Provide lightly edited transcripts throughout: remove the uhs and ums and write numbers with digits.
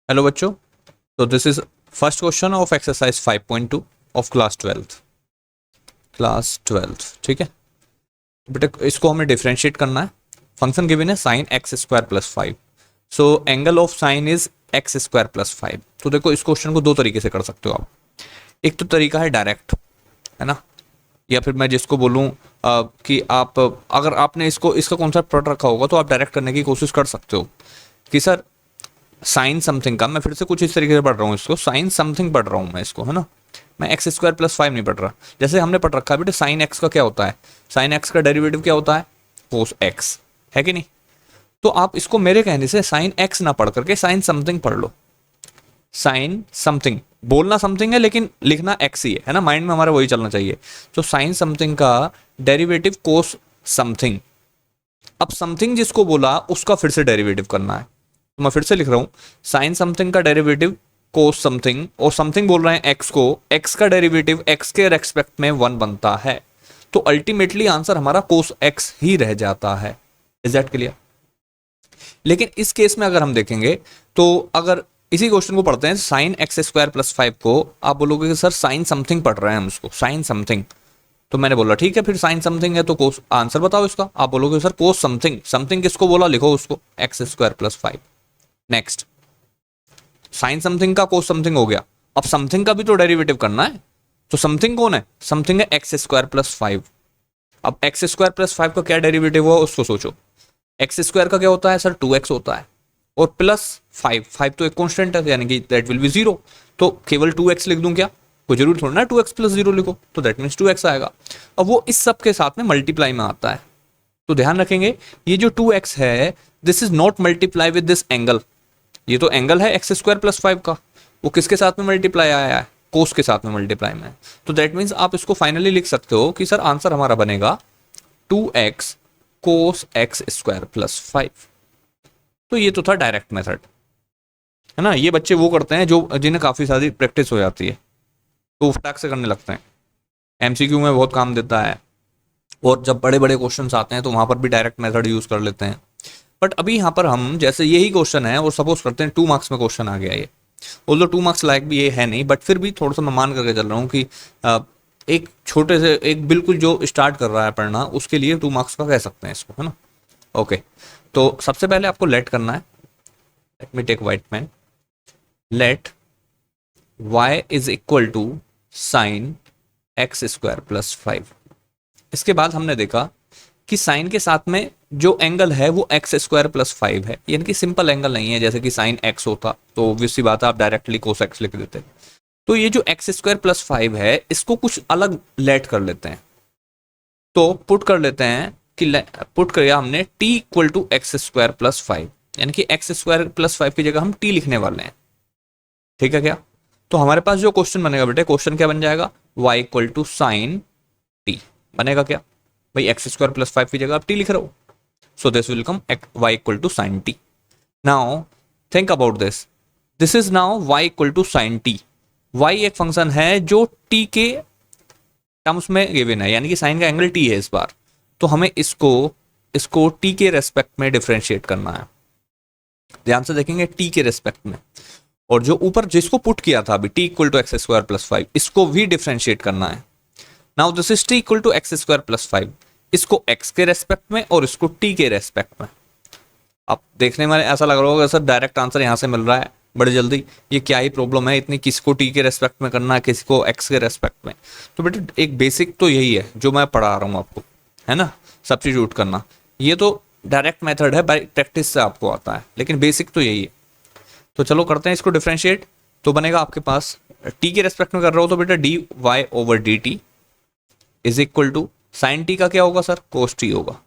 Hello बच्चों, तो this is first question of exercise 5.2 of class twelfth. ठीक है बेटा, इसको हमें डिफरेंशिएट करना है। फंक्शन गिवन है sign x square plus 5। So angle of sine is x square plus 5। तो देखो, इस क्वेश्चन को दो तरीके से कर सकते हो आप। एक तो तरीका है डायरेक्ट, है ना, या फिर मैं जिसको बोलूँ कि आप अगर आपने इसका कॉन्सेप्ट पढ़ रखा होगा तो आप डायरेक्ट करने की कोशिश कर सकते हो कि सर साइन समथिंग का, मैं फिर से कुछ इस तरीके से पढ़ रहा हूँ इसको, साइन समथिंग पढ़ रहा हूँ मैं इसको, है ना। मैं एक्स स्क्वायर प्लस 5 नहीं पढ़ रहा। जैसे हमने पढ़ रखा है बेटे, साइन एक्स का क्या होता है, साइन एक्स का डेरिवेटिव क्या होता है, कोस एक्स, है कि नहीं। तो आप इसको मेरे कहने से साइन एक्स ना पढ़ करके साइन समथिंग पढ़ लो। साइन समथिंग, बोलना समथिंग है लेकिन लिखना एक्स ही है ना, माइंड में हमारा वही चलना चाहिए। तो साइन समथिंग का डेरिवेटिव कोस समथिंग। अब समथिंग जिसको बोला उसका फिर से डेरिवेटिव करना है, तो मैं फिर से लिख रहा हूं, साइन समथिंग का डेरिवेटिव कोस समथिंग, और समथिंग बोल रहे हैं एक्स को, एक्स का डेरिवेटिव एक्स के रेस्पेक्ट में 1 बनता है। तो अल्टीमेटली आंसर हमारा कोस एक्स ही रह जाता है। Is that clear. लेकिन इस केस में अगर हम देखेंगे तो अगर इसी क्वेश्चन को पढ़ते हैं, साइन एक्स स्क्वायर प्लस 5 को आप बोलोगे कि सर साइन समथिंग पढ़ रहे हैं हम उसको, साइन समथिंग। तो मैंने बोला ठीक है, फिर साइन समथिंग है तो कोस, आंसर बताओ इसका। आप बोलोगे सर कोस समथिंग, समथिंग किसको बोला, लिखो उसको, x square plus 5। Next, sine something का कोस समथिंग हो गया। अब समथिंग का भी तो डेरिवेटिव करना है। तो समथिंग कौन है, समथिंग है एक्स स्क्वायर प्लस 5। अब एक्स स्क्वायर प्लस 5 का क्या डेरिवेटिव हुआ उसको सोचो। एक्स स्क्वायर का क्या होता है सर, 2x होता है, और प्लस 5 तो एक कॉन्स्टेंट है, यानी कि दैट विल बी 0। तो केवल 2x लिख दूं क्या, कोई जरूर थोड़ा ना 2x प्लस 0 लिखो, तो दैट मीन्स 2x आएगा। अब वो इस सब के साथ में मल्टीप्लाई में आता है, तो ध्यान रखेंगे ये जो 2x है, this is not multiply with this angle. ये तो एंगल है एक्स स्क्वायर प्लस 5 का, वो किसके साथ में मल्टीप्लाई आया है, कोस के साथ में मल्टीप्लाई में। तो दैट मीन्स आप इसको फाइनली लिख सकते हो कि सर आंसर हमारा बनेगा 2x cos x square plus 5। तो ये तो था डायरेक्ट मेथड, है ना। ये बच्चे वो करते हैं जो जिन्हें काफ़ी सारी प्रैक्टिस हो जाती है, तो फटाक से करने लगते हैं। एमसीक्यू में बहुत काम देता है, और जब बड़े बड़े क्वेश्चंस आते हैं तो वहाँ पर भी डायरेक्ट मेथड यूज़ कर लेते हैं। बट अभी यहाँ पर हम जैसे यही क्वेश्चन है और सपोज करते हैं 2 मार्क्स में क्वेश्चन आ गया ये, बोलो 2 मार्क्स लायक भी ये है नहीं, बट फिर भी थोड़ा सा मैं मान करके चल रहा हूँ कि एक छोटे से, एक बिल्कुल जो स्टार्ट कर रहा है पढ़ना उसके लिए 2 मार्क्स का कह सकते हैं इसको, है ना। ओके, तो सबसे पहले आपको लेट करना है। Let me take white pen. Let y is equal to sine x square plus 5। इसके बाद हमने देखा कि साइन के साथ में जो एंगल है वो एक्स स्क्वायर प्लस 5 है, यानी कि सिंपल एंगल नहीं है, जैसे कि साइन एक्स होता तो ऑब्वियस सी बात है आप डायरेक्टली कोस एक्स लिख देते। तो ये जो एक्स स्क्वायर प्लस 5 है इसको कुछ अलग लेट कर लेते हैं। तो पुट कर लेते हैं कि पुट किया हमने t equal to x square plus 5, यानी कि एक्स स्क्वायर प्लस 5 की जगह हम t लिखने वाले हैं। ठीक है क्या, तो हमारे पास जो क्वेश्चन बनेगा बेटे, क्वेश्चन क्या बन जाएगा, y equal to sine t बनेगा क्या भाई, एक्स स्क्वायर प्लस 5 की जगह आप टी लिख रहे हो, so this will come y equal to sine t. Now think about this, this is now y equal to sine t. y एक फंक्शन है जो t के टर्म्स में गिवन है, यानी कि साइन का एंगल t है इस बार। तो हमें इसको इसको t के रेस्पेक्ट में डिफरेंशिएट करना है। ध्यान से देखेंगे, t के रेस्पेक्ट में, और जो ऊपर जिसको पुट किया था अभी t equal to x square plus 5, इसको भी डिफरेंशिएट करना है। Now this is t equal to x square plus 5, इसको x के रेस्पेक्ट में और इसको t के रेस्पेक्ट में। अब देखने में ऐसा लग रहा होगा सर डायरेक्ट आंसर यहाँ से मिल रहा है बड़ी जल्दी, ये क्या ही प्रॉब्लम है इतनी, किसको t के रेस्पेक्ट में करना है, किसी को x के रेस्पेक्ट में। तो बेटे एक बेसिक तो यही है जो मैं पढ़ा रहा हूँ आपको, है ना, सब्स्टिट्यूट करना। ये तो डायरेक्ट मेथड है, बाय प्रैक्टिस से आपको आता है, लेकिन बेसिक तो यही है। तो चलो करते हैं इसको डिफरेंशिएट। तो बनेगा आपके पास t के रेस्पेक्ट में कर रहा हो तो बेटा d y over d t is equal to sine t का क्या होगा सर, कोस टी होगा।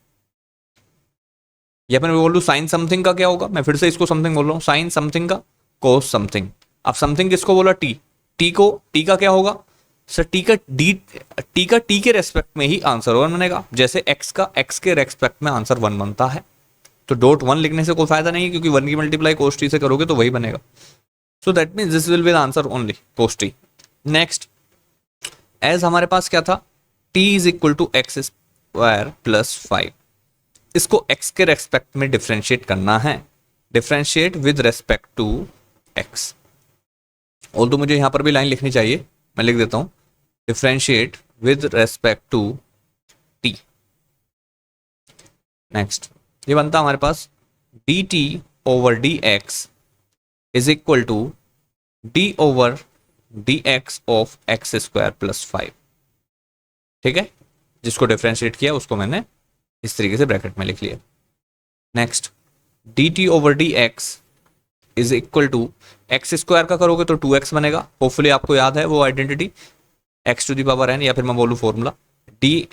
या फिर मैं बोल लूँ साइन समथिंग का क्या होगा, मैं फिर से इसको समथिंग बोल रहा हूँ, साइन समथिंग का कोस समथिंग। अब समथिंग किसको बोला, टी, टी को, टी का क्या होगा सर, टी का टी के रेस्पेक्ट में ही आंसर 1 बनेगा, जैसे एक्स का एक्स के रेस्पेक्ट में आंसर 1 बनता है। तो डॉट 1 लिखने से कोई फायदा नहीं है, क्योंकि 1 की मल्टीप्लाई कोस टी से करोगे तो वही बनेगा। So that means this will be the answer only cos t. Next, as हमारे पास क्या था, t is equal to x square plus 5, इसको x के रेस्पेक्ट में डिफरेंशिएट करना है। Differentiate with respect to x. और तो मुझे यहाँ पर भी लाइन लिखनी चाहिए, मैं लिख देता हूँ differentiate with respect to t. Next ये बनता हमारे पास d t over d x is equal to d over d x of x square plus 5। ठीक है, जिसको डिफ्रेंशिएट किया उसको मैंने इस तरीके से ब्रैकेट में लिख लिया। Next d t over d x is equal to x square का करोगे तो 2x बनेगा, होपफुली आपको याद है वो identity, x to the power n, या फिर मैं बोलूँ formula d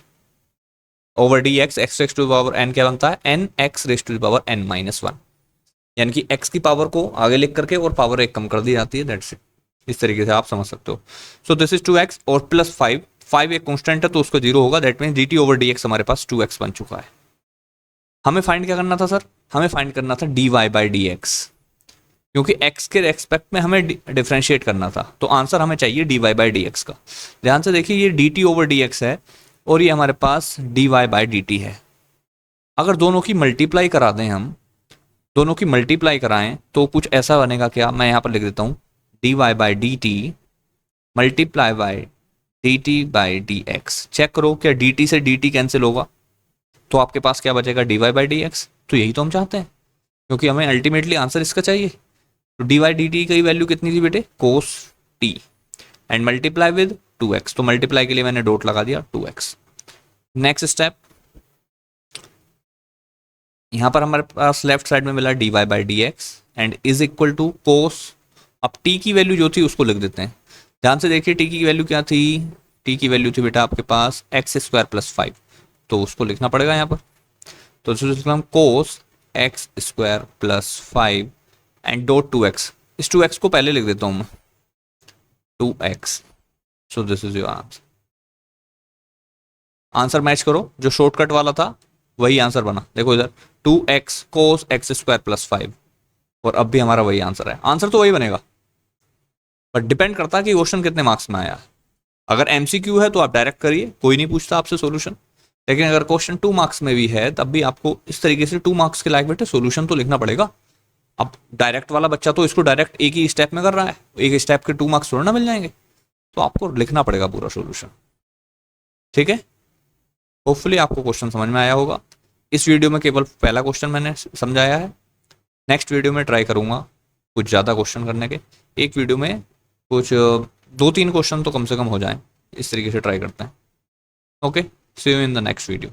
over d x, x to the power n क्या बनता है, n x raise to the power n minus 1, यानी कि एक्स की पावर को आगे लिख करके और पावर एक कम कर दी जाती है, दैट्स इट। इस तरीके से आप समझ सकते हो। सो दिस इज 2x और प्लस 5, 5 एक कॉन्स्टेंट है तो उसको 0 होगा, that mean D t over d x हमारे पास 2x बन चुका है। हमें फाइंड क्या करना था सर, हमें फाइंड करना था dy बाई डी एक्स, क्योंकि x के रेस्पेक्ट में हमें डिफ्रेंशिएट करना था, तो आंसर हमें चाहिए dy बाई डी एक्स का। ध्यान से देखिए ये dt ओवर डी एक्स है और ये हमारे पास dy बाई डी टी है। अगर दोनों की मल्टीप्लाई करा दें हम, दोनों की मल्टीप्लाई कराएं तो कुछ ऐसा बनेगा, क्या मैं यहाँ पर लिख देता हूँ dy by d t multiply by d t by d x. Check करो क्या dt से dt कैंसिल होगा, तो आपके पास क्या बचेगा dy बाई डी एक्स। तो यही तो हम चाहते हैं, क्योंकि हमें अल्टीमेटली आंसर इसका चाहिए। तो डी वाई डी टी की वैल्यू कितनी थी बेटे, cos t and multiply with 2x, तो मल्टीप्लाई के लिए मैंने डॉट लगा दिया 2x। नेक्स्ट स्टेप, यहां पर हमारे पास लेफ्ट साइड में मिला dy by d x and is equal to cos, अब t की वैल्यू जो थी उसको लिख देते हैं। ध्यान से देखिए t की वैल्यू क्या थी, t की वैल्यू थी बेटा आपके पास एक्स स्क्वायर प्लस 5, तो उसको लिखना पड़ेगा यहाँ पर। तो हम cos x square plus 5 and dot 2x, इस 2x को पहले लिख देता हूं मैं 2x। So this is your answer. Answer match करो, जो शॉर्टकट वाला था वही आंसर बना, देखो इधर 2x cos x square plus 5, और अब भी हमारा वही आंसर है। आंसर तो वही बनेगा, बट डिपेंड करता है कि क्वेश्चन कितने मार्क्स में आया। अगर MCQ है तो आप डायरेक्ट करिए, कोई नहीं पूछता आपसे सोल्यूशन, लेकिन अगर क्वेश्चन 2 मार्क्स में भी है तब भी आपको इस तरीके से 2 मार्क्स के लायक बेटे सोल्यूशन तो लिखना पड़ेगा। अब डायरेक्ट वाला बच्चा तो इसको डायरेक्ट एक ही स्टेप में कर रहा है, एक स्टेप के 2 मार्क्स थोड़ा ना मिल जाएंगे, तो आपको लिखना पड़ेगा पूरा सोल्यूशन। ठीक है, होपफुली आपको क्वेश्चन समझ में आया होगा। इस वीडियो में केवल पहला क्वेश्चन मैंने समझाया है, नेक्स्ट वीडियो में ट्राई करूंगा कुछ ज़्यादा क्वेश्चन करने के, एक वीडियो में कुछ 2-3 क्वेश्चन तो कम से कम हो जाएं, इस तरीके से ट्राई करते हैं। Okay, see you in the next video.